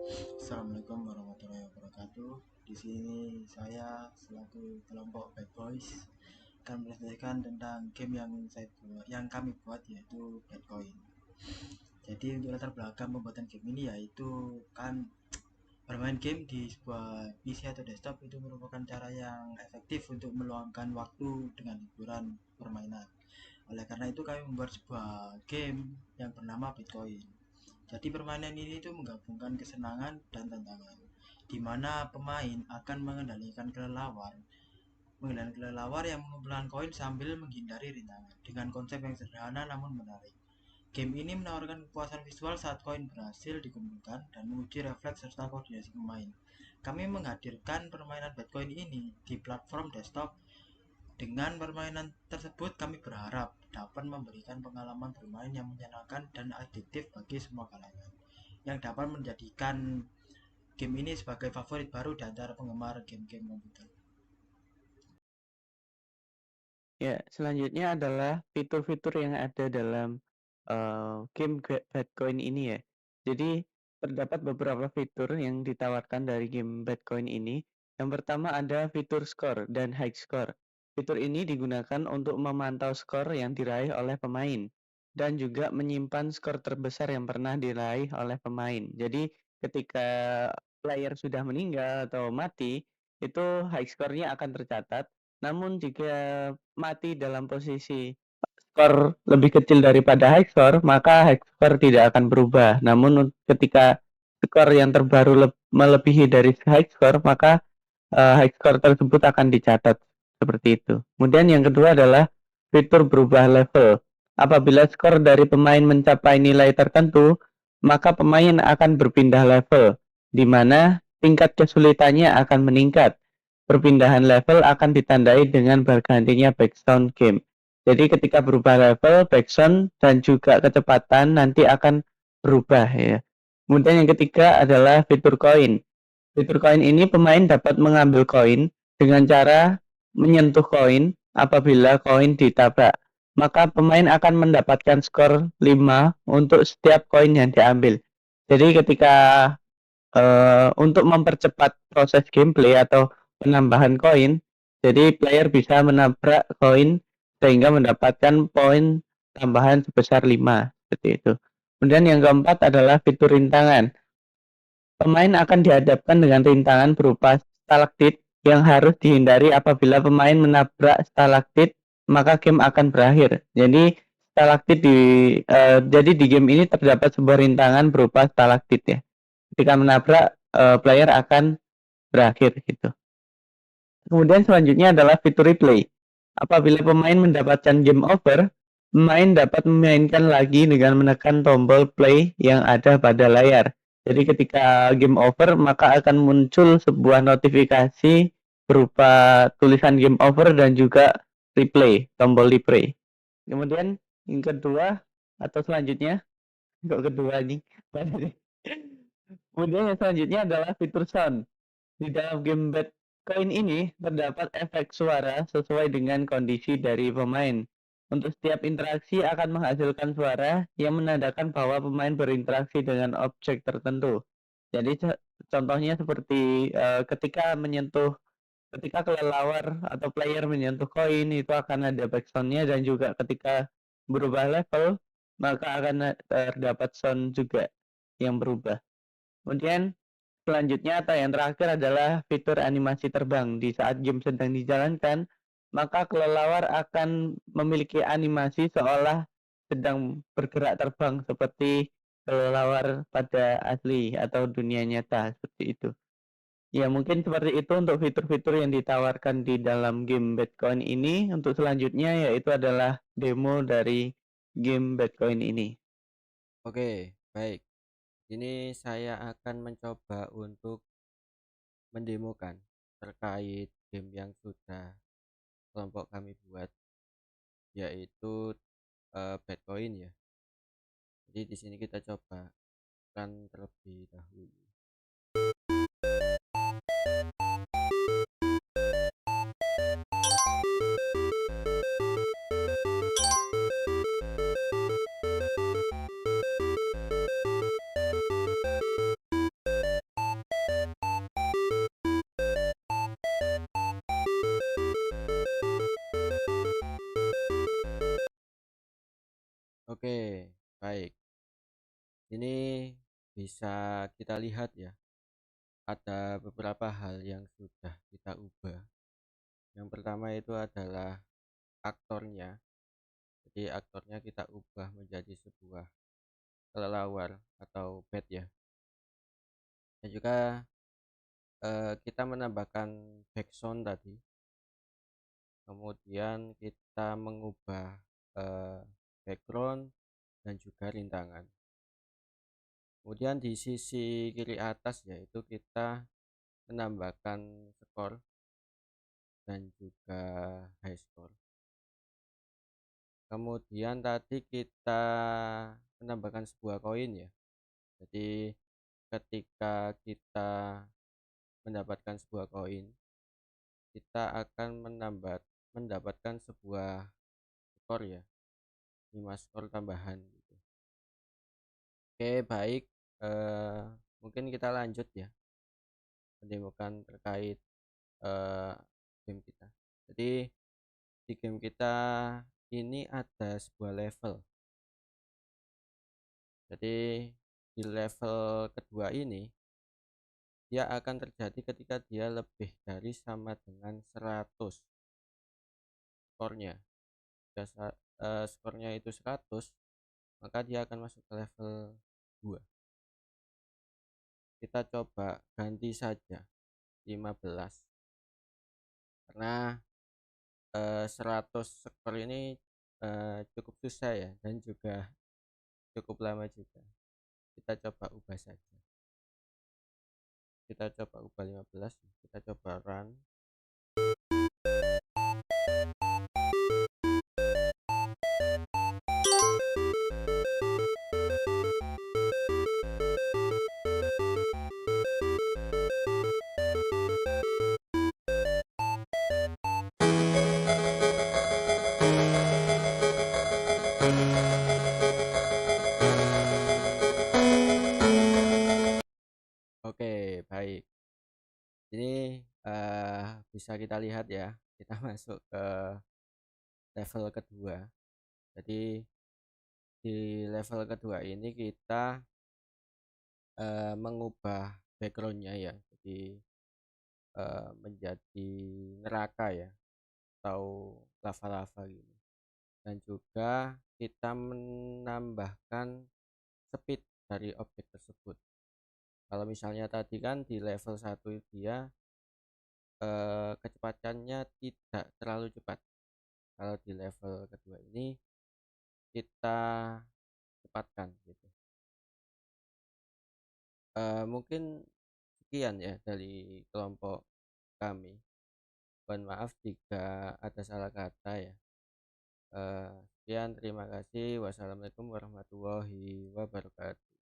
Assalamualaikum warahmatullahi wabarakatuh. Di sini saya selaku kelompok Bad Boys akan menjelaskan tentang game yang kami buat, yaitu Bitcoin. Jadi untuk latar belakang pembuatan game ini yaitu kan bermain game di sebuah PC atau desktop itu merupakan cara yang efektif untuk meluangkan waktu dengan hiburan permainan. Oleh karena itu kami membuat sebuah game yang bernama Bitcoin. Jadi permainan ini itu menggabungkan kesenangan dan tantangan, di mana pemain akan mengendalikan kelelawar yang mengumpulkan koin sambil menghindari rintangan dengan konsep yang sederhana namun menarik. Game ini menawarkan kepuasan visual saat koin berhasil dikumpulkan dan menguji refleks serta koordinasi pemain. Kami menghadirkan permainan Bitcoin ini di platform desktop. Dengan permainan tersebut kami berharap dapat memberikan pengalaman bermain yang menyenangkan dan adiktif bagi semua kalangan, yang dapat menjadikan game ini sebagai favorit baru di antara penggemar game-game komputer. Ya, selanjutnya adalah fitur-fitur yang ada dalam game Bitcoin ini ya. Jadi terdapat beberapa fitur yang ditawarkan dari game Bitcoin ini. Yang pertama ada fitur score dan high score. Fitur ini digunakan untuk memantau skor yang diraih oleh pemain dan juga menyimpan skor terbesar yang pernah diraih oleh pemain. Jadi ketika player sudah meninggal atau mati, itu high score-nya akan tercatat. Namun jika mati dalam posisi skor lebih kecil daripada high score, maka high score tidak akan berubah. Namun ketika skor yang terbaru melebihi dari high score, maka high score tersebut akan dicatat seperti itu. Kemudian yang kedua adalah fitur berubah level. Apabila skor dari pemain mencapai nilai tertentu, maka pemain akan berpindah level, di mana tingkat kesulitannya akan meningkat. Perpindahan level akan ditandai dengan bergantinya background game. Jadi ketika berubah level, background dan juga kecepatan nanti akan berubah ya. Kemudian yang ketiga adalah fitur koin. Fitur koin ini pemain dapat mengambil koin dengan cara menyentuh koin apabila koin ditabrak. Maka pemain akan mendapatkan skor 5 untuk setiap koin yang diambil. Jadi ketika untuk mempercepat proses gameplay atau penambahan koin, jadi player bisa menabrak koin sehingga mendapatkan poin tambahan sebesar 5 seperti itu. Kemudian yang keempat adalah fitur rintangan. Pemain akan dihadapkan dengan rintangan berupa stalaktit yang harus dihindari apabila pemain menabrak stalaktit, maka game akan berakhir. Jadi stalaktit jadi di game ini terdapat sebuah rintangan berupa stalaktit ya. Ketika menabrak player akan berakhir gitu. Kemudian selanjutnya adalah fitur replay. Apabila pemain mendapatkan game over, pemain dapat memainkan lagi dengan menekan tombol play yang ada pada layar. Jadi ketika game over, maka akan muncul sebuah notifikasi berupa tulisan game over dan juga replay, tombol replay. Kemudian yang kedua atau selanjutnya, kok kedua nih? Kemudian yang selanjutnya adalah fitur sound. Di dalam game Bitcoin ini terdapat efek suara sesuai dengan kondisi dari pemain. Untuk setiap interaksi akan menghasilkan suara yang menandakan bahwa pemain berinteraksi dengan objek tertentu. Jadi contohnya seperti ketika kelelawar atau player menyentuh koin itu akan ada backsoundnya dan juga ketika berubah level maka akan terdapat sound juga yang berubah. Kemudian selanjutnya atau yang terakhir adalah fitur animasi terbang. Di saat game sedang dijalankan, maka kelelawar akan memiliki animasi seolah sedang bergerak terbang seperti kelelawar pada asli atau dunia nyata seperti itu. Ya mungkin seperti itu untuk fitur-fitur yang ditawarkan di dalam game Bitcoin ini. Untuk selanjutnya yaitu adalah demo dari game Bitcoin ini. Oke, baik. Ini saya akan mencoba untuk mendemokan terkait game yang sudah kelompok kami buat, yaitu Bitcoin ya. Jadi di sini kita coba kan terlebih dahulu. Oke, baik. Ini bisa kita lihat ya, ada beberapa hal yang sudah kita ubah. Yang pertama itu adalah aktornya. Jadi aktornya kita ubah menjadi sebuah kelelawar atau bat ya. Dan juga kita menambahkan background tadi. Kemudian kita mengubah background dan juga rintangan. Kemudian di sisi kiri atas yaitu kita menambahkan skor dan juga high score. Kemudian tadi kita menambahkan sebuah koin ya. Jadi ketika kita mendapatkan sebuah koin, kita akan mendapatkan sebuah skor ya, 5 skor tambahan gitu. Oke, baik. Mungkin kita lanjut ya, mendemokan terkait game kita. Jadi di game kita ini ada sebuah level. Jadi di level kedua ini dia akan terjadi ketika dia lebih dari sama dengan 100 skornya. Jika skornya itu 100, maka dia akan masuk ke level 2. Kita coba ganti saja 15. Karena 100 skor ini cukup susah ya dan juga cukup lama juga. Kita coba ubah saja. Kita coba ubah 15, kita coba run. Oke, baik. Ini bisa kita lihat ya, kita masuk ke level kedua. Jadi di level kedua ini kita mengubah backgroundnya ya, jadi menjadi neraka ya atau lava-lava gitu. Dan juga kita menambahkan speed dari objek tersebut. Kalau misalnya tadi kan di level 1 dia kecepatannya tidak terlalu cepat. Kalau di level kedua ini kita cepatkan gitu. Mungkin sekian ya dari kelompok kami. Mohon maaf jika ada salah kata ya. Sekian, terima kasih. Wassalamualaikum warahmatullahi wabarakatuh.